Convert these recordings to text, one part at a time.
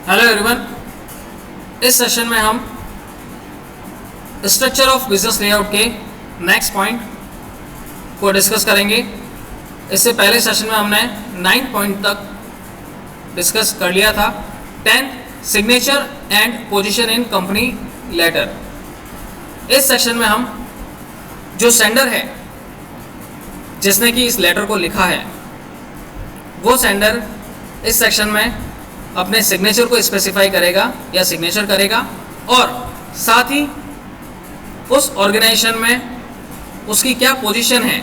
Hello everyone, इस session में हम स्ट्रक्चर ऑफ बिजनेस लेआउट के नेक्स्ट पॉइंट को डिस्कस करेंगे। इससे पहले सेशन में हमने 9 पॉइंट तक डिस्कस कर लिया था। 10 signature and position in company letter. इस सेक्शन में हम जो सेंडर है जिसने कि इस लेटर को लिखा है वो सेंडर इस सेक्शन में अपने सिग्नेचर को स्पेसिफाई करेगा या सिग्नेचर करेगा और साथ ही उस ऑर्गेनाइजेशन में उसकी क्या पोजीशन है,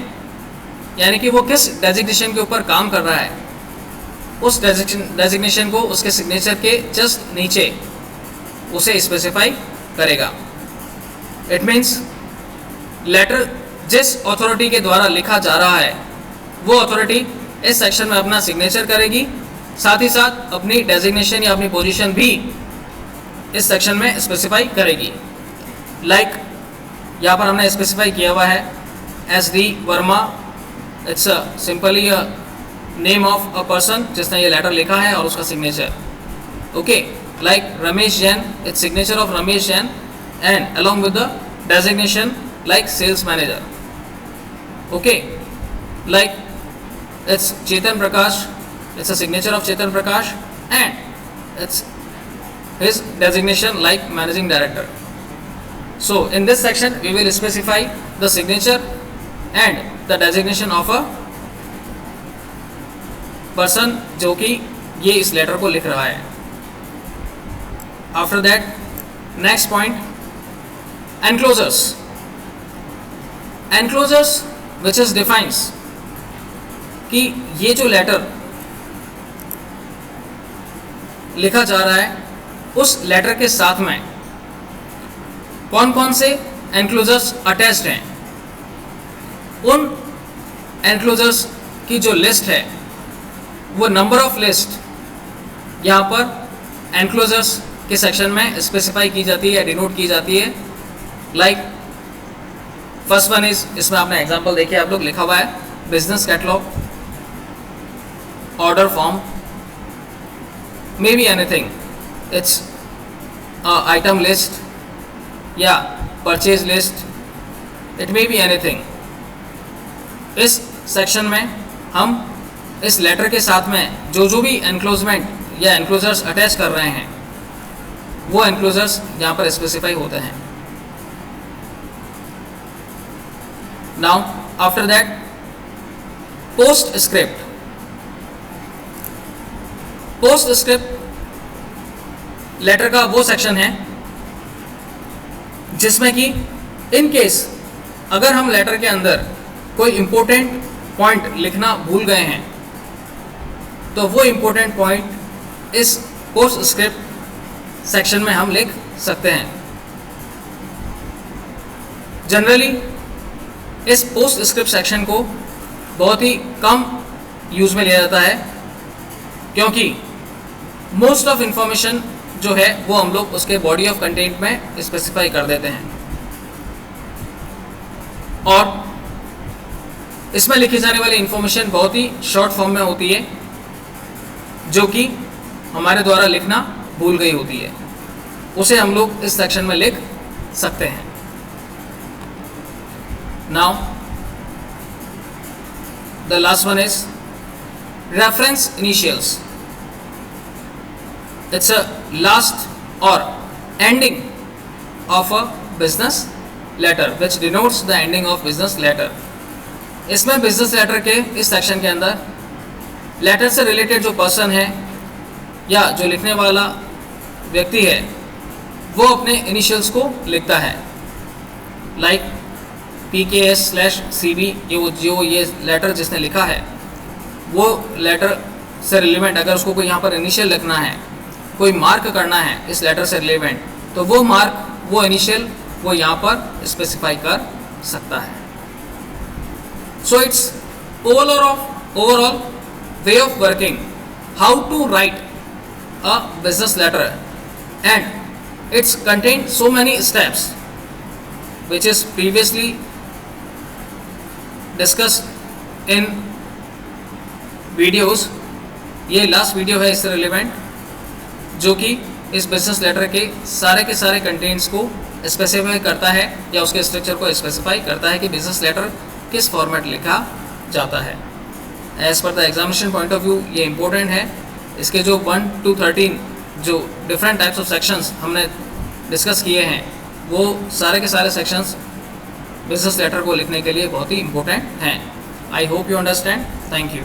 यानी कि वो किस डेजिग्नेशन के ऊपर काम कर रहा है, उस डेजिग्नेशन को उसके सिग्नेचर के जस्ट नीचे उसे स्पेसिफाई करेगा। इट मीन्स लेटर जिस अथॉरिटी के द्वारा लिखा जा रहा है वो अथॉरिटी इस सेक्शन में अपना सिग्नेचर करेगी, साथ ही साथ अपनी डेजिग्नेशन या अपनी पोजीशन भी इस सेक्शन में स्पेसिफाई करेगी। लाइक यहाँ पर हमने स्पेसिफाई किया हुआ है S D Verma. It's simply a name of a person जिसने ये लेटर लिखा है और उसका signature. Okay, like Ramesh Jain, it's signature of Ramesh Jain and along with the designation like sales manager. Okay, like it's Chetan Prakash, it's a signature of Chetan Prakash and it's his designation like managing director. So in this section we will specify the signature and the designation of a person जो कि ये इस letter को लिख रहा है। After that, next point, enclosures. Enclosures which is defines कि ये जो लेटर लिखा जा रहा है उस लेटर के साथ में कौन कौन से एनक्लोजर्स अटैच्ड हैं। उन एनक्लोजर्स की जो लिस्ट है वो नंबर ऑफ लिस्ट यहाँ पर एनक्लोजर्स के सेक्शन में स्पेसिफाई की जाती है या डिनोट की जाती है। लाइक फर्स्ट वन इज, इसमें आपने एग्जांपल देखिए आप लोग, लिखा हुआ है business catalog, order form, may be anything, it's item list या purchase list, it may be anything. इस सेक्शन में हम इस लेटर के साथ में जो भी एनक्लोजमेंट या एनक्लोजर्स अटैच कर रहे हैं वो एनक्लोजर्स यहाँ पर स्पेसिफाई होते हैं। Now after that, postscript. Postscript letter का वो सेक्शन है जिसमें कि इन केस अगर हम लेटर के अंदर कोई इंपॉर्टेंट पॉइंट लिखना भूल गए हैं तो वो इंपॉर्टेंट पॉइंट इस पोस्टस्क्रिप्ट सेक्शन में हम लिख सकते हैं। जनरली इस पोस्ट स्क्रिप्ट सेक्शन को बहुत ही कम यूज़ में लिया जाता है क्योंकि मोस्ट ऑफ इंफॉर्मेशन जो है वो हम लोग उसके बॉडी ऑफ कंटेंट में स्पेसिफाई कर देते हैं और इसमें लिखी जाने वाली इंफॉर्मेशन बहुत ही शॉर्ट फॉर्म में होती है जो कि हमारे द्वारा लिखना भूल गई होती है, उसे हम लोग इस सेक्शन में लिख सकते हैं। Now, the last one is reference initials. It's a last or ending of a business letter which denotes the ending of business letter. इसमें business letter के इस सेक्शन के अंदर लेटर से रिलेटेड जो पर्सन है या जो लिखने वाला व्यक्ति है वो अपने इनिशियल्स को लिखता है। लाइक PKS/CB, जो ये लेटर जिसने लिखा है वो लेटर से रिलेवेंट अगर उसको कोई यहाँ पर इनिशियल लिखना है, कोई मार्क करना है इस लेटर से रिलेवेंट, तो वो मार्क, वो इनिशियल वो यहाँ पर स्पेसिफाई कर सकता है। So it's overall way of working, how to write a business letter and its content so many steps which is previously discussed in videos। ये लास्ट वीडियो है इससे रिलेवेंट। जो कि इस बिजनेस लेटर के सारे कंटेंट्स को स्पेसिफाई करता है या उसके स्ट्रक्चर को स्पेसिफाई करता है कि बिजनेस लेटर किस फॉर्मेट लिखा जाता है। As per the examination point of view ये इंपॉर्टेंट है। इसके जो 1 to 13 जो डिफरेंट टाइप्स ऑफ सेक्शंस हमने डिस्कस किए हैं, वो सारे के सारे सेक्शंस बिजनेस लेटर को लिखने के लिए बहुत ही इंपॉर्टेंट हैं। I hope you understand. Thank you.